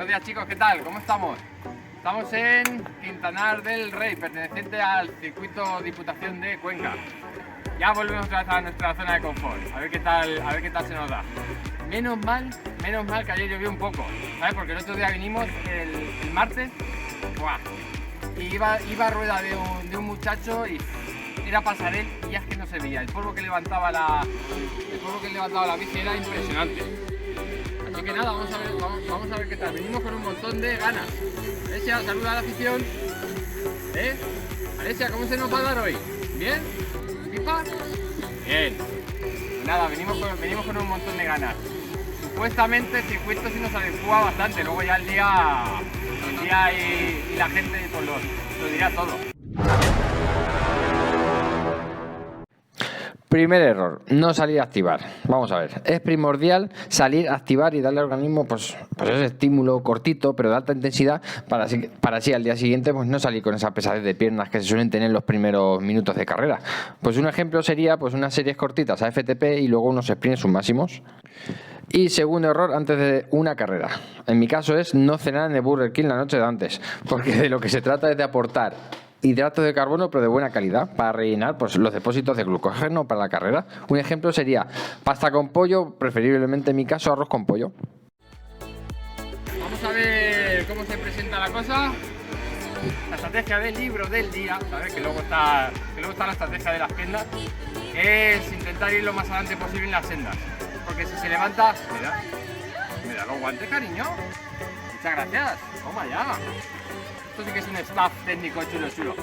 Buenos días, chicos, ¿qué tal? ¿Cómo estamos? Estamos en Quintanar del Rey, perteneciente al circuito Diputación de Cuenca. Ya volvemos otra vez a nuestra zona de confort, a ver qué tal se nos da. Menos mal que ayer llovió un poco, ¿sabes? Porque el otro día vinimos el martes, ¡buah! Y iba a rueda de un muchacho y era pasarel y ya es que no se veía. El polvo que levantaba la bici era impresionante. Así que nada, vamos a ver qué tal. Venimos con un montón de ganas. Alesia, saluda a la afición. Alesia, ¿cómo se nos va a dar hoy? ¿Bien? ¿Pipa? Bien. Pues nada, venimos con un montón de ganas. Supuestamente el circuito sí nos adecua bastante, luego ya el día y la gente pues lo dirá todo. Primer error, no salir a activar. Vamos a ver, es primordial salir a activar y darle al organismo pues ese estímulo cortito pero de alta intensidad para así al día siguiente pues no salir con esa pesadez de piernas que se suelen tener en los primeros minutos de carrera. Pues un ejemplo sería pues unas series cortitas a FTP y luego unos sprints submáximos. Y segundo error antes de una carrera. En mi caso es no cenar en el Burger King la noche de antes, porque de lo que se trata es de aportar hidratos de carbono pero de buena calidad para rellenar pues los depósitos de glucógeno para la carrera. Un ejemplo sería pasta con pollo, preferiblemente en mi caso arroz con pollo. Vamos a ver cómo se presenta la cosa. La estrategia del libro del día, ¿sabes? Que luego está la estrategia de las tiendas, es intentar ir lo más adelante posible en las sendas. Porque si se levanta, me da los guantes, cariño. Muchas gracias. Toma ya. Esto sí que es un staff técnico chulo.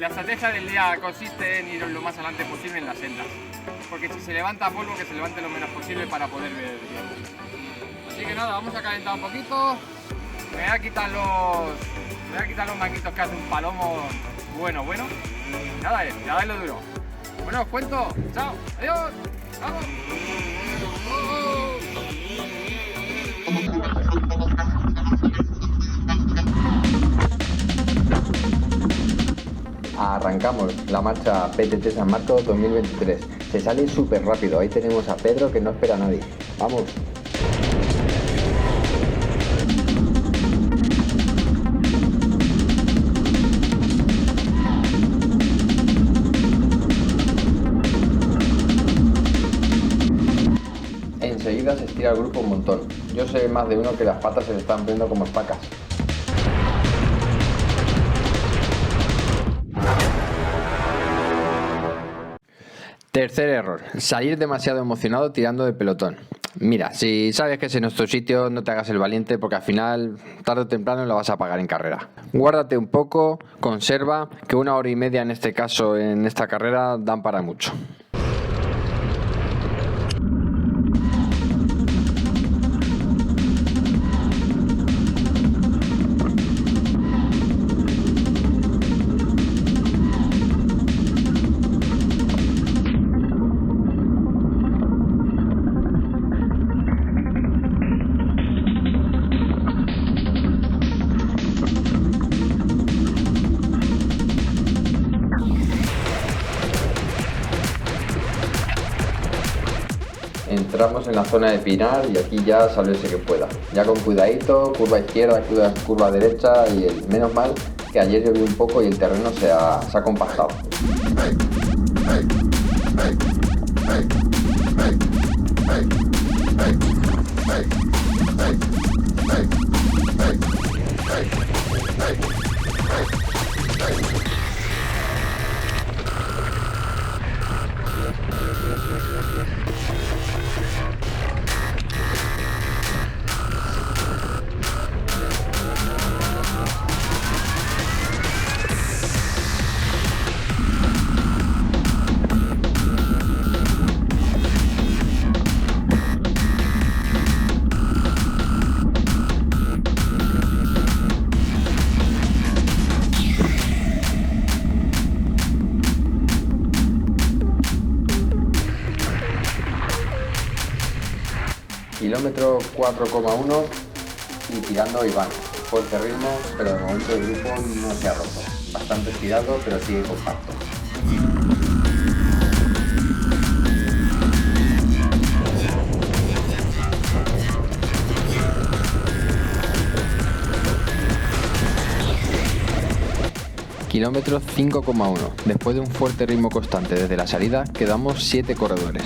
La estrategia del día consiste en ir lo más adelante posible en las sendas. Porque si se levanta polvo, que se levante lo menos posible para poder ver bien. Así que nada, vamos a calentar un poquito. Me voy a quitar los manguitos que hace un palomo bueno. Nada, ya dale lo duro. Bueno, os cuento. Chao. Adiós. Vamos. Arrancamos la marcha PTT San Marcos 2023. Se sale súper rápido. Ahí tenemos a Pedro que no espera a nadie. ¡Vamos! Enseguida se estira el grupo un montón. Yo sé más de uno que las patas se le están poniendo como espacas. Tercer error, salir demasiado emocionado tirando de pelotón. Mira, si sabes que ese es nuestro sitio, no te hagas el valiente porque al final, tarde o temprano, lo vas a pagar en carrera. Guárdate un poco, conserva, que 1 hora y media en este caso, en esta carrera, dan para mucho. Entramos en la zona de Pinar y aquí ya sálvese que pueda. Ya con cuidadito, curva izquierda, curva derecha y menos mal que ayer llovió un poco y el terreno se ha compactado. Kilómetro 4,1 y tirando Iván. Fuerte ritmo, pero de momento el grupo no se ha roto. Bastante estirado, pero sigue compacto. kilómetro 5,1. Después de un fuerte ritmo constante desde la salida, quedamos 7 corredores.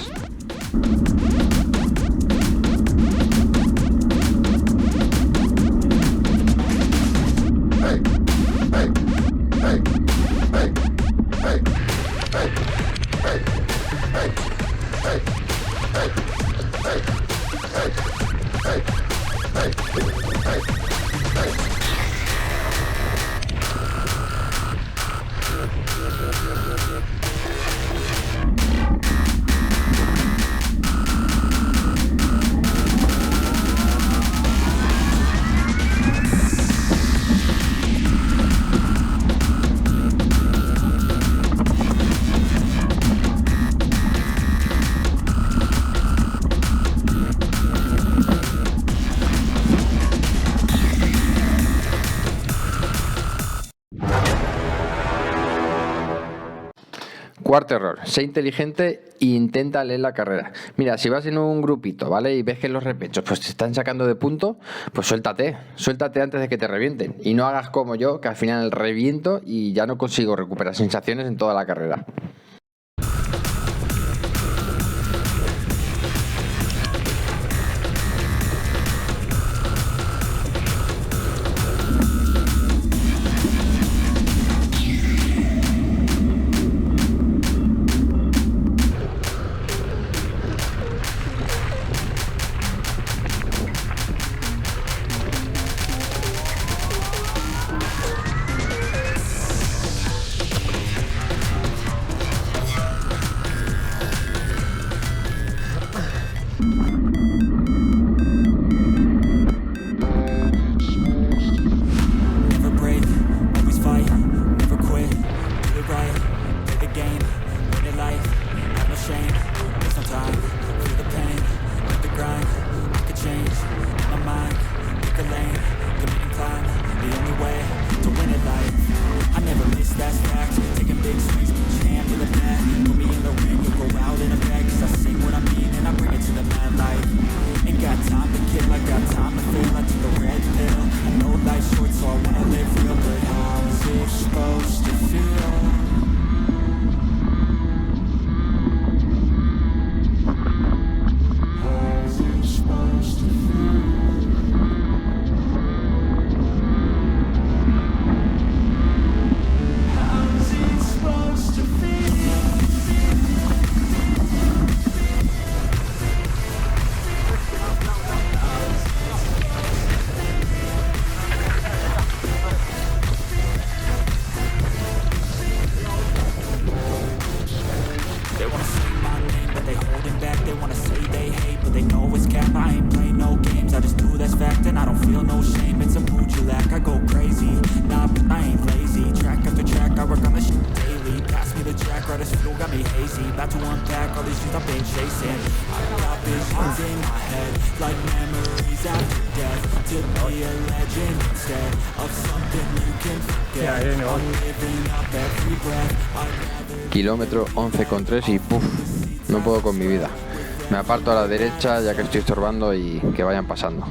Cuarto error, sé inteligente e intenta leer la carrera. Mira, si vas en un grupito, ¿vale? Y ves que en los repechos pues te están sacando de punto, pues suéltate antes de que te revienten. Y no hagas como yo, que al final reviento y ya no consigo recuperar sensaciones en toda la carrera. Kilómetro 11,3 y ¡puf! No puedo con mi vida. Me aparto a la derecha ya que estoy estorbando y que vayan pasando.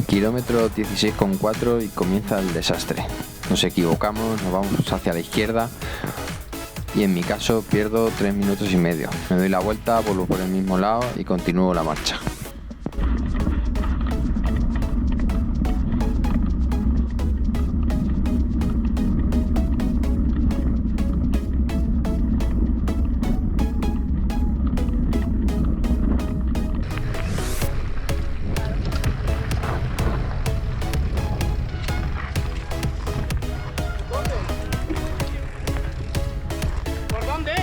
Kilómetro 16,4 y comienza el desastre. Nos equivocamos, nos vamos hacia la izquierda y en mi caso pierdo 3 minutos y medio. Me doy la vuelta, vuelvo por el mismo lado y continúo la marcha. ¿Por dónde?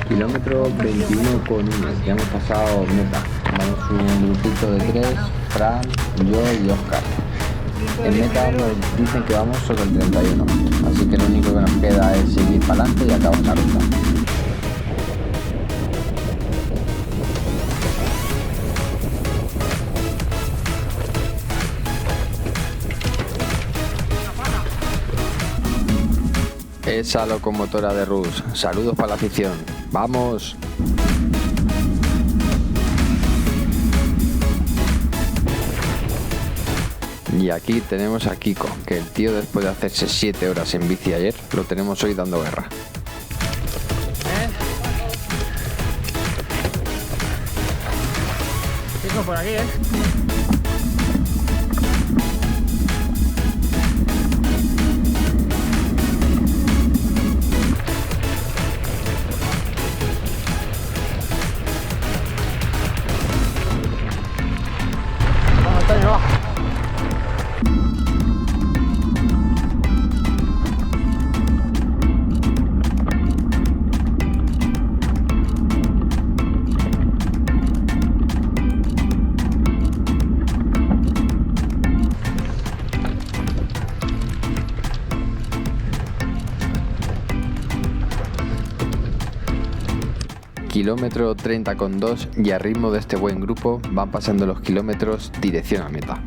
Kilómetro 21,1, ya hemos pasado meta. Vamos un grupito de 3, Fran, yo y Oscar. En meta nos dicen que vamos sobre el 31, así que lo único que nos queda es seguir para adelante y acabar la ruta. Esa locomotora de Rus. Saludos para la afición. ¡Vamos! Y aquí tenemos a Kiko, que el tío después de hacerse 7 horas en bici ayer, lo tenemos hoy dando guerra. Kiko por aquí, Vamos, Antonio, va. Kilómetro 30,2 y a ritmo de este buen grupo van pasando los kilómetros dirección a meta.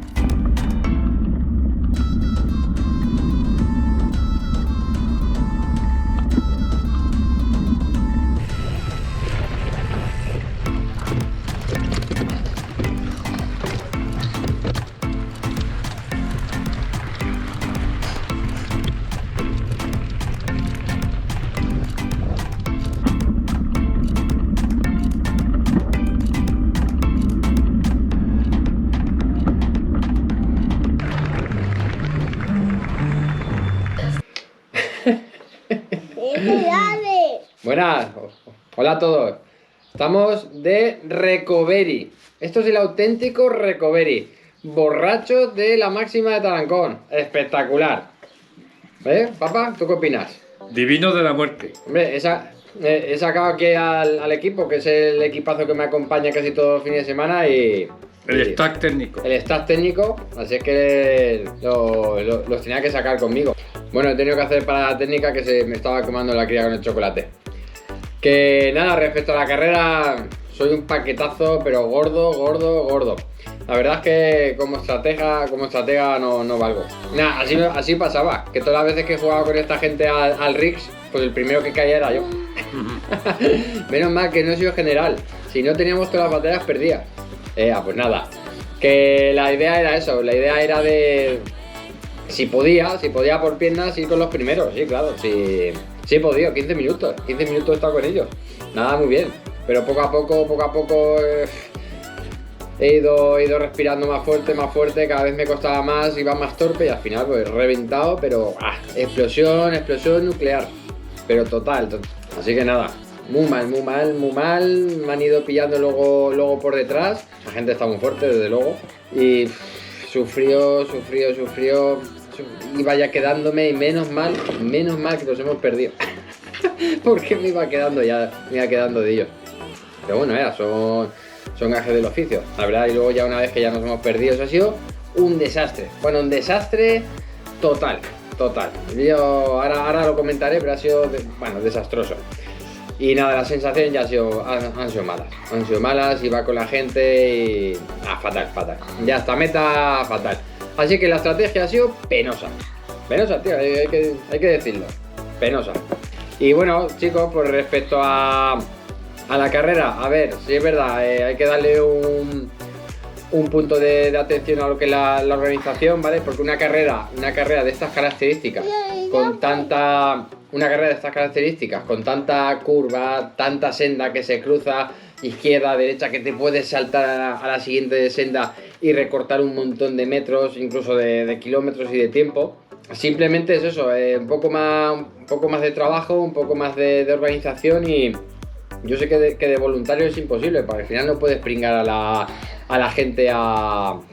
Buenas, hola a todos. Estamos de Recovery. Esto es el auténtico Recovery. Borracho de la máxima de Tarancón. Espectacular. Papá? ¿Tú qué opinas? Divino de la muerte. Hombre, he sacado aquí al equipo, que es el equipazo que me acompaña casi todos los fines de semana y... El stack técnico. El staff técnico, así es que los tenía que sacar conmigo. Bueno, he tenido que hacer para la técnica que se me estaba quemando la cría con el chocolate. Que nada, respecto a la carrera, soy un paquetazo, pero gordo. La verdad es que como estratega no valgo. Nada, así pasaba, que todas las veces que jugaba con esta gente al Rix, pues el primero que caía era yo. Menos mal que no he sido general, si no teníamos todas las batallas perdidas. Pues nada, que la idea era eso, la idea era de... Si podía por piernas ir con los primeros, sí, claro, sí he podido, 15 minutos he estado con ellos, nada, muy bien, pero poco a poco he ido respirando más fuerte, cada vez me costaba más, iba más torpe y al final pues reventado, pero explosión nuclear, pero total, así que nada, Muy mal, muy mal, muy mal. Me han ido pillando luego por detrás. La gente está muy fuerte, desde luego. Y sufrió. Iba ya quedándome y menos mal que los hemos perdido. Porque me iba quedando de ellos. Pero bueno, son gajes del oficio. La verdad, y luego ya una vez que ya nos hemos perdido, eso ha sido un desastre. Bueno, un desastre total. Yo ahora lo comentaré, pero ha sido, desastroso. Y nada, la sensación ya han sido malas. Han sido malas, iba con la gente y... fatal. Ya hasta meta, fatal. Así que la estrategia ha sido penosa. Penosa, tío, hay que decirlo. Penosa. Y bueno, chicos, pues respecto a la carrera, a ver, sí es verdad, hay que darle un punto de atención a lo que es la organización, ¿vale? Porque una carrera de estas características, con tanta curva, tanta senda que se cruza, izquierda, derecha, que te puedes saltar a la siguiente senda y recortar un montón de metros, incluso de kilómetros y de tiempo. Simplemente es eso, un poco más de trabajo, un poco más de organización, y yo sé que de voluntario es imposible, porque al final no puedes pringar a la gente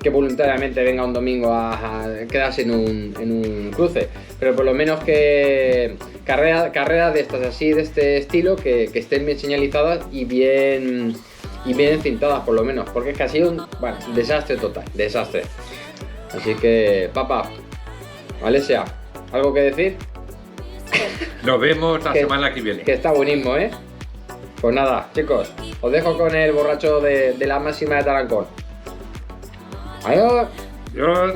que voluntariamente venga un domingo a quedarse en un cruce, pero por lo menos que carreras de estas así, de este estilo, que estén bien señalizadas y bien encintadas, por lo menos, porque es que ha sido un desastre total, desastre. Así que, papá, Alesia, ¿algo que decir? Nos vemos la semana que viene. Que está buenísimo, ¿eh? Pues nada, chicos, os dejo con el borracho de la máxima de Tarancón. Adiós. Adiós.